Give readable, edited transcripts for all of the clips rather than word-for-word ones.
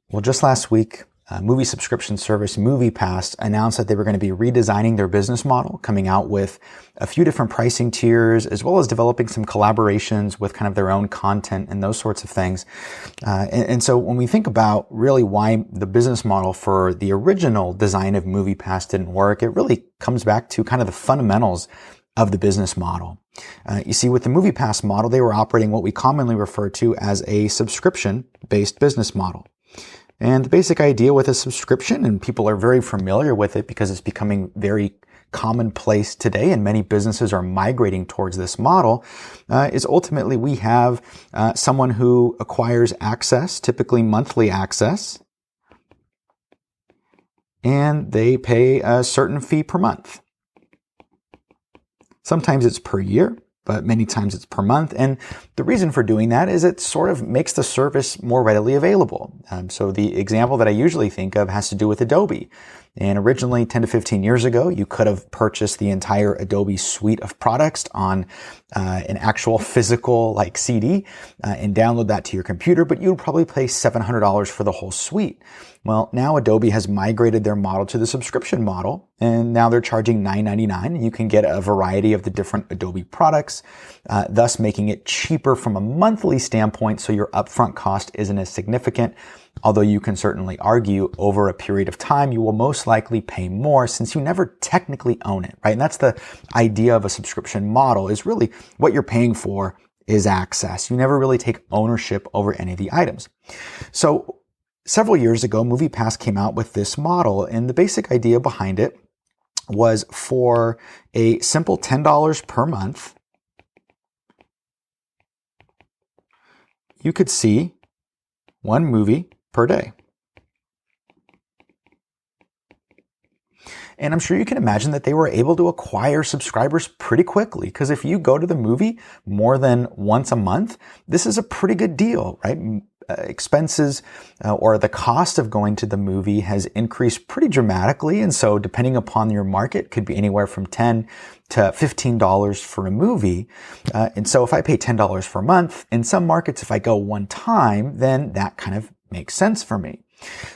Well, just last week, movie subscription service MoviePass announced that they were going to be redesigning their business model, coming out with a few different pricing tiers, as well as developing some collaborations with kind of their own content and those sorts of things. And so when we think about really why the business model for the original design of MoviePass didn't work, it really comes back to kind of the fundamentals of the business model. You see, with the MoviePass model, they were operating what we commonly refer to as a subscription-based business model. And the basic idea with a subscription, and people are very familiar with it because it's becoming very commonplace today and many businesses are migrating towards this model, is ultimately we have someone who acquires access, typically monthly access, and they pay a certain fee per month. Sometimes it's per year, but many times it's per month. And the reason for doing that is it sort of makes the service more readily available. So the example that I usually think of has to do with Adobe. And originally, 10 to 15 years ago, you could have purchased the entire Adobe suite of products on an actual physical like CD and download that to your computer, but you would probably pay $700 for the whole suite. Well, now Adobe has migrated their model to the subscription model, and now they're charging $9.99, and you can get a variety of the different Adobe products, thus making it cheaper from a monthly standpoint, so your upfront cost isn't as significant. Although you can certainly argue over a period of time, you will most likely pay more since you never technically own it, right? And that's the idea of a subscription model, is really what you're paying for is access. You never really take ownership over any of the items. So several years ago, MoviePass came out with this model, and the basic idea behind it was for a simple $10 per month, you could see one movie per day. And I'm sure you can imagine that they were able to acquire subscribers pretty quickly, because if you go to the movie more than once a month, this is a pretty good deal, right? Expenses or the cost of going to the movie has increased pretty dramatically. And so depending upon your market, could be anywhere from $10 to $15 for a movie. And so if I pay $10 per month, in some markets, if I go one time, then that kind of makes sense for me.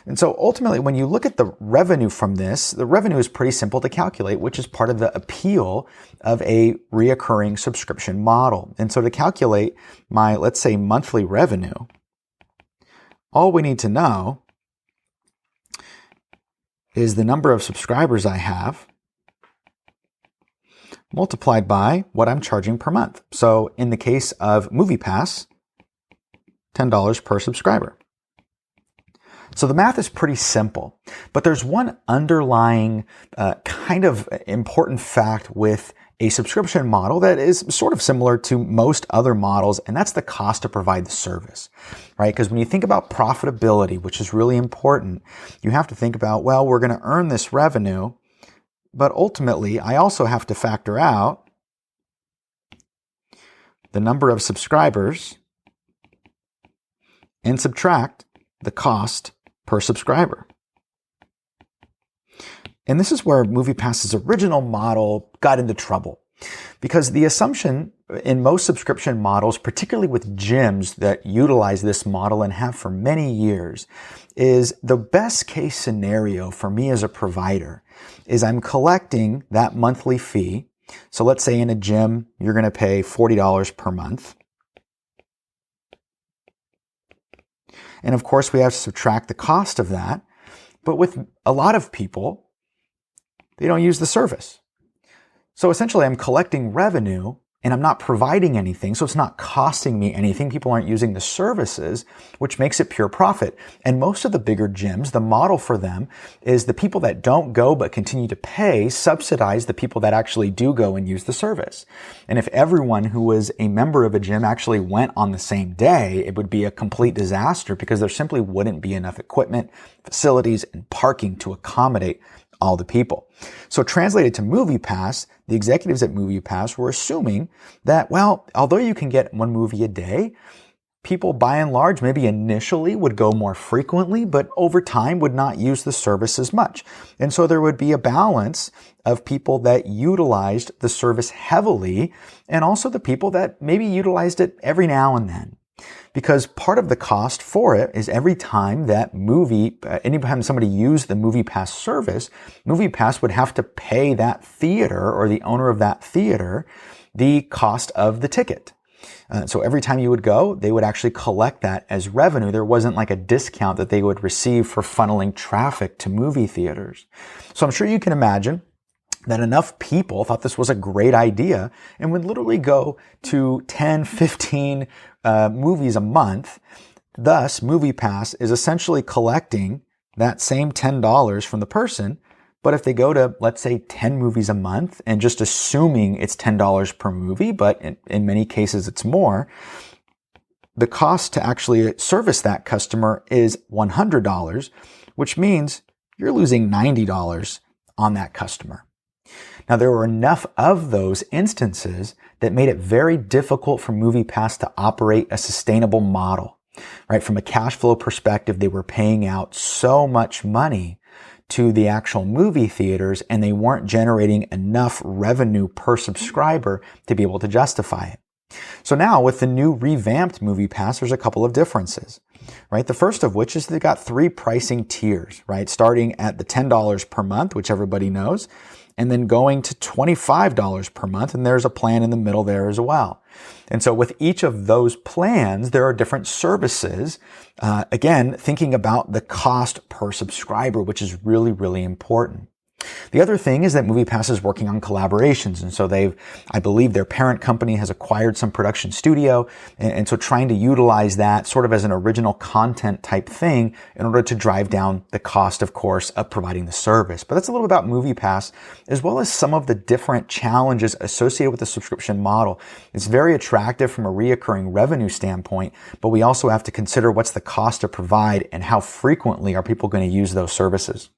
And so ultimately, when you look at the revenue from this, the revenue is pretty simple to calculate, which is part of the appeal of a reoccurring subscription model. And so to calculate my, let's say, monthly revenue, all we need to know is the number of subscribers I have multiplied by what I'm charging per month. So in the case of MoviePass, $10 per subscriber. So the math is pretty simple, but there's one underlying kind of important fact with a subscription model that is sort of similar to most other models, and that's the cost to provide the service, right? Because when you think about profitability, which is really important, you have to think about, well, we're going to earn this revenue, but ultimately I also have to factor out the number of subscribers and subtract the cost per subscriber. And this is where MoviePass's original model got into trouble, because the assumption in most subscription models, particularly with gyms that utilize this model and have for many years, is the best case scenario for me as a provider is I'm collecting that monthly fee. So let's say in a gym, you're going to pay $40 per month. And of course, we have to subtract the cost of that. But with a lot of people, they don't use the service. So essentially, I'm collecting revenue and I'm not providing anything. So it's not costing me anything. People aren't using the services, which makes it pure profit. And most of the bigger gyms, the model for them is the people that don't go but continue to pay subsidize the people that actually do go and use the service. And if everyone who was a member of a gym actually went on the same day, it would be a complete disaster because there simply wouldn't be enough equipment, facilities, and parking to accommodate all the people. So translated to MoviePass, the executives at MoviePass were assuming that, well, although you can get one movie a day, people by and large maybe initially would go more frequently, but over time would not use the service as much. And so there would be a balance of people that utilized the service heavily and also the people that maybe utilized it every now and then. Because part of the cost for it is every time that anytime somebody used the MoviePass service, MoviePass would have to pay that theater or the owner of that theater the cost of the ticket. So every time you would go, they would actually collect that as revenue. There wasn't like a discount that they would receive for funneling traffic to movie theaters. So I'm sure you can imagine that enough people thought this was a great idea and would literally go to 10, 15 movies a month. Thus, MoviePass is essentially collecting that same $10 from the person. But if they go to, let's say, 10 movies a month, and just assuming it's $10 per movie, but in many cases it's more, the cost to actually service that customer is $100, which means you're losing $90 on that customer. Now, there were enough of those instances that made it very difficult for MoviePass to operate a sustainable model, right? From a cash flow perspective, they were paying out so much money to the actual movie theaters, and they weren't generating enough revenue per subscriber to be able to justify it. So now with the new revamped MoviePass, there's a couple of differences, right? The first of which is they've got 3 pricing tiers, right? Starting at the $10 per month, which everybody knows, and then going to $25 per month. And there's a plan in the middle there as well. And so with each of those plans, there are different services. Again, thinking about the cost per subscriber, which is really, really important. The other thing is that MoviePass is working on collaborations. And so I believe their parent company has acquired some production studio. And so trying to utilize that sort of as an original content type thing in order to drive down the cost, of course, of providing the service. But that's a little about MoviePass, as well as some of the different challenges associated with the subscription model. It's very attractive from a reoccurring revenue standpoint, but we also have to consider what's the cost to provide and how frequently are people going to use those services.